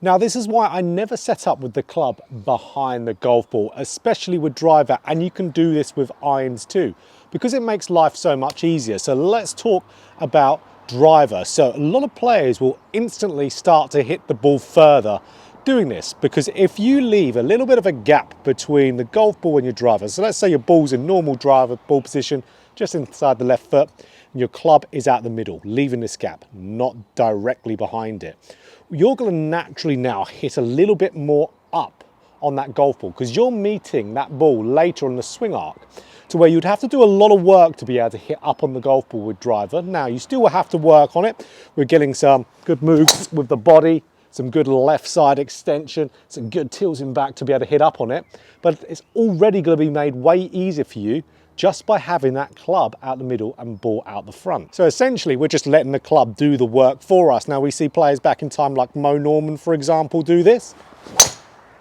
Now, this is why I never set up with the club behind the golf ball, especially with driver, and you can do this with irons too, because it makes life so much easier. So let's talk about driver. So a lot of players will instantly start to hit the ball further doing this, because if you leave a little bit of a gap between the golf ball and your driver, so let's say your ball's in normal driver ball position, just inside the left foot, and your club is out the middle, leaving this gap, not directly behind it. You're going to naturally now hit a little bit more up on that golf ball because you're meeting that ball later on the swing arc to where you'd have to do a lot of work to be able to hit up on the golf ball with driver. Now, you still have to work on it. We're getting some good moves with the body, some good left side extension, some good tilting back to be able to hit up on it. But it's already going to be made way easier for you just by having that club out the middle and ball out the front. So essentially, we're just letting the club do the work for us. Now, we see players back in time like Mo Norman, for example, do this.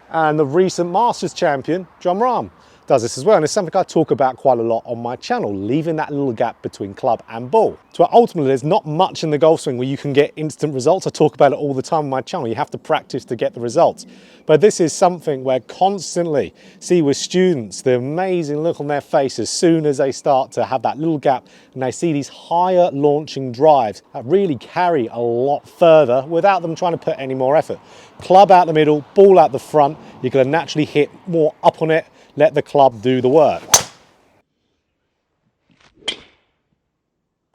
And the recent Masters champion, Jon Rahm, does this as well. And it's something I talk about quite a lot on my channel, leaving that little gap between club and ball. So ultimately, there's not much in the golf swing where you can get instant results. I talk about it all the time on my channel. You have to practice to get the results. But this is something where constantly see with students, the amazing look on their face as soon as they start to have that little gap and they see these higher launching drives that really carry a lot further without them trying to put any more effort. Club out the middle, ball out the front. You're going to naturally hit more up on it. Let the club do the work.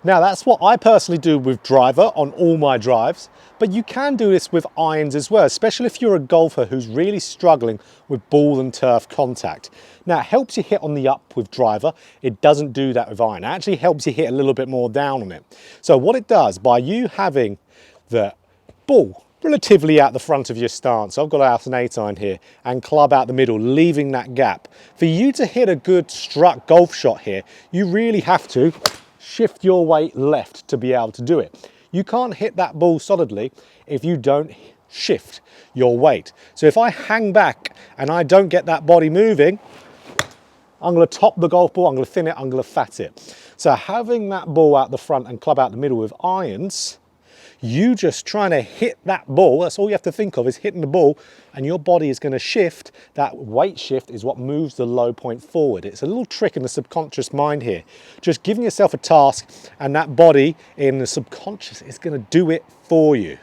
Now, that's what I personally do with driver on all my drives, but you can do this with irons as well, especially if you're a golfer who's really struggling with ball and turf contact. Now, it helps you hit on the up with driver. It doesn't do that with iron. It actually helps you hit a little bit more down on it. So what it does, by you having the ball relatively out the front of your stance, I've got out an 8 iron here, and club out the middle, leaving that gap. For you to hit a good struck golf shot here, you really have to shift your weight left to be able to do it. You can't hit that ball solidly if you don't shift your weight. So if I hang back and I don't get that body moving, I'm going to top the golf ball, I'm going to thin it, I'm going to fat it. So having that ball out the front and club out the middle with irons, you just trying to hit that ball, that's all you have to think of, is hitting the ball, and your body is going to shift. That weight shift is what moves the low point forward. It's a little trick in the subconscious mind here. Just giving yourself a task, and that body in the subconscious is going to do it for you.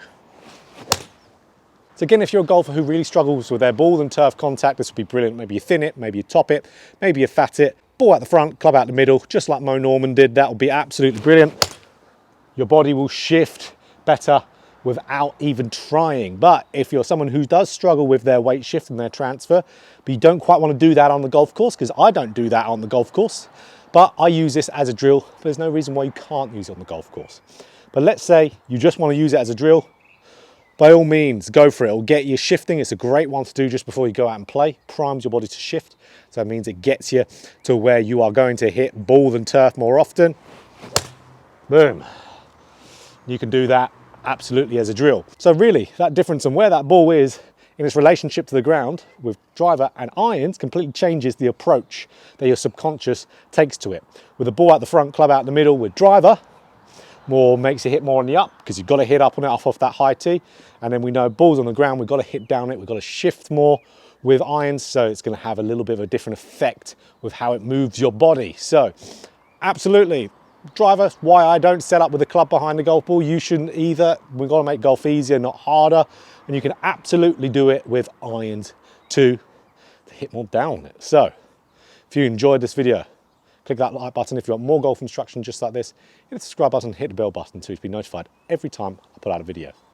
So again, if you're a golfer who really struggles with their ball and turf contact, this would be brilliant. Maybe you thin it, maybe you top it, maybe you fat it, ball out the front, club out the middle, just like Mo Norman did. That would be absolutely brilliant. Your body will shift better without even trying. But if you're someone who does struggle with their weight shift and their transfer, but you don't quite want to do that on the golf course, because I don't do that on the golf course, but I use this as a drill. There's no reason why you can't use it on the golf course. But let's say you just want to use it as a drill, by all means, go for it. It'll get you shifting. It's a great one to do just before you go out and play. Primes your body to shift. So that means it gets you to where you are going to hit ball and turf more often. Boom. You can do that absolutely as a drill. So really, that difference in where that ball is in its relationship to the ground with driver and irons completely changes the approach that your subconscious takes to it. With the ball out the front, club out the middle with driver, more makes you hit more on the up, because you've got to hit up on it off that high tee. And then we know balls on the ground, we've got to hit down it, we've got to shift more with irons, so it's going to have a little bit of a different effect with how it moves your body. So absolutely, driver, why I don't set up with a club behind the golf ball. You shouldn't either. We've got to make golf easier, not harder. And you can absolutely do it with irons too, to hit more down on it. So if you enjoyed this video, click that like button. If you want more golf instruction just like this, hit the subscribe button, hit the bell button too to be notified every time I put out a video.